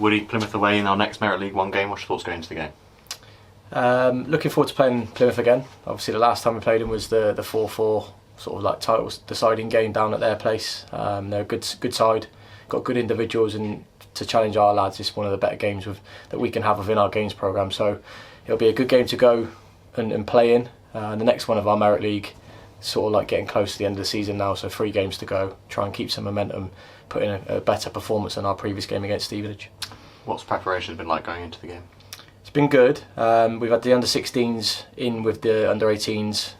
Woody, Plymouth away in our next Merit League One game. What's your thoughts going into the game? Looking forward to playing Plymouth again. Obviously the last time we played them was the 4-4 sort of like title deciding game down at their place. They're a good side, got good individuals, and to challenge our lads is one of the better games that we can have within our games programme. So it'll be a good game to go and play in. The next one of our Merit League, sort of like getting close to the end of the season now, so 3 games to go. Try and keep some momentum, put in a better performance than our previous game against Stevenage. What's preparation been like going into the game? It's been good. We've had the under-16s in with the under-18s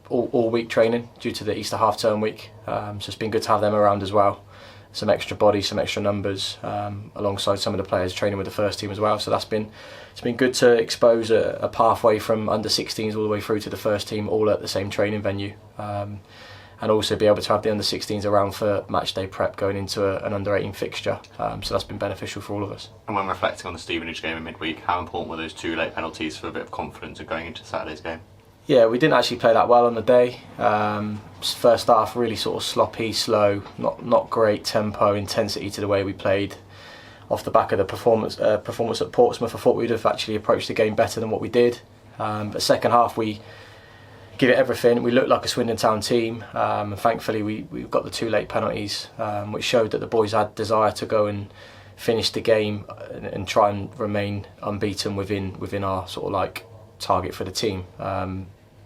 all week training due to the Easter half-term week. So it's been good to have them around as well. Some extra bodies, some extra numbers, alongside some of the players training with the first team as well. So it's been good to expose a pathway from under-16s all the way through to the first team, all at the same training venue. And also be able to have the under-16s around for match day prep going into an under-18 fixture. So that's been beneficial for all of us. And when reflecting on the Stevenage game in midweek, how important were those 2 late penalties for a bit of confidence of going into Saturday's game? Yeah, we didn't actually play that well on the day. First half really sort of sloppy, slow, not great tempo, intensity to the way we played. Off the back of the performance at Portsmouth, I thought we'd have actually approached the game better than what we did. But second half we give it everything. We looked like a Swindon Town team, and thankfully we got the 2 late penalties, which showed that the boys had desire to go and finish the game and try and remain unbeaten within our sort of like target for the team.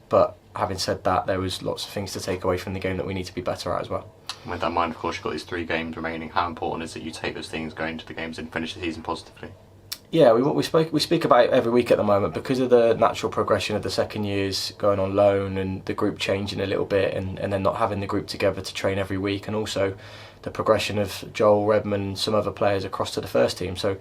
But having said that, there was lots of things to take away from the game that we need to be better at as well. And with that in mind, of course, you've got these 3 games remaining. How important is it you take those things going into the games and finish the season positively? Yeah, we speak about it every week at the moment because of the natural progression of the second years going on loan and the group changing a little bit and then not having the group together to train every week, and also the progression of Joel, Redmond and some other players across to the first team. So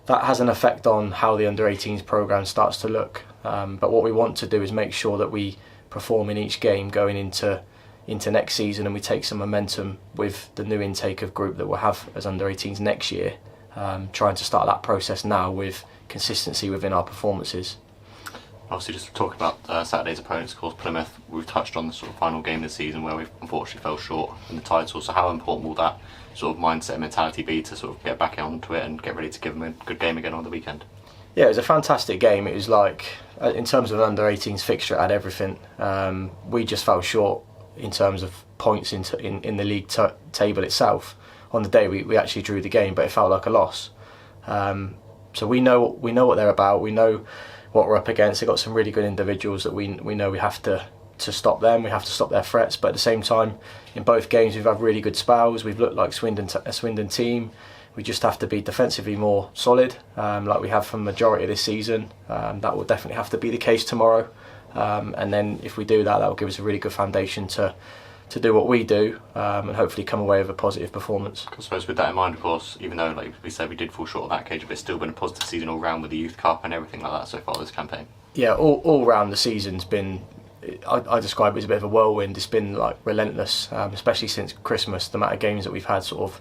that has an effect on how the under-18s programme starts to look. But what we want to do is make sure that we perform in each game going into next season, and we take some momentum with the new intake of group that we'll have as under-18s next year. Trying to start that process now with consistency within our performances. Obviously, just to talk about Saturday's opponents, of course, Plymouth, we've touched on the sort of final game of the season where we unfortunately fell short in the title. So how important will that sort of mindset and mentality be to sort of get back onto it and get ready to give them a good game again on the weekend? Yeah, it was a fantastic game. It was like, in terms of an under-18s fixture, it had everything. We just fell short in terms of points in the league table itself. On the day we actually drew the game, but it felt like a loss. So we know what they're about. We know what we're up against. They've got some really good individuals that we know we have to stop them. We have to stop their threats. But at the same time, in both games we've had really good spells. We've looked like a Swindon team. We just have to be defensively more solid, like we have for the majority of this season. That will definitely have to be the case tomorrow. And then if we do that, that will give us a really good foundation to do what we do, and hopefully come away with a positive performance. I suppose with that in mind, of course, even though, like we said, we did fall short of that occasion, but it's still been a positive season all round with the Youth Cup and everything like that so far this campaign. Yeah, all round the season's been, I describe it as a bit of a whirlwind. It's been like relentless, especially since Christmas. The amount of games that we've had, sort of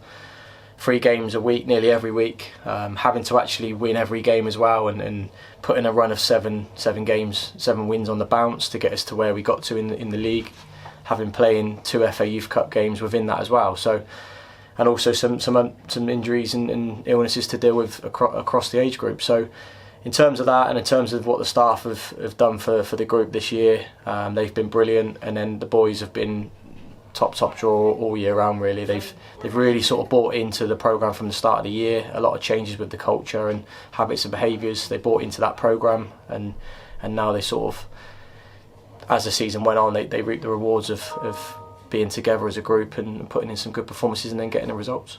3 games a week, nearly every week, having to actually win every game as well, and put in a run of 7 games, 7 wins on the bounce to get us to where we got to in the league. Having playing 2 FA Youth Cup games within that as well. So, and also some injuries and illnesses to deal with across the age group. So, in terms of that, and in terms of what the staff have done for the group this year, they've been brilliant. And then the boys have been top draw all year round. Really, they've really sort of bought into the programme from the start of the year. A lot of changes with the culture and habits and behaviours. They bought into that programme, and now they sort of, as the season went on, they reaped the rewards of being together as a group and putting in some good performances and then getting the results.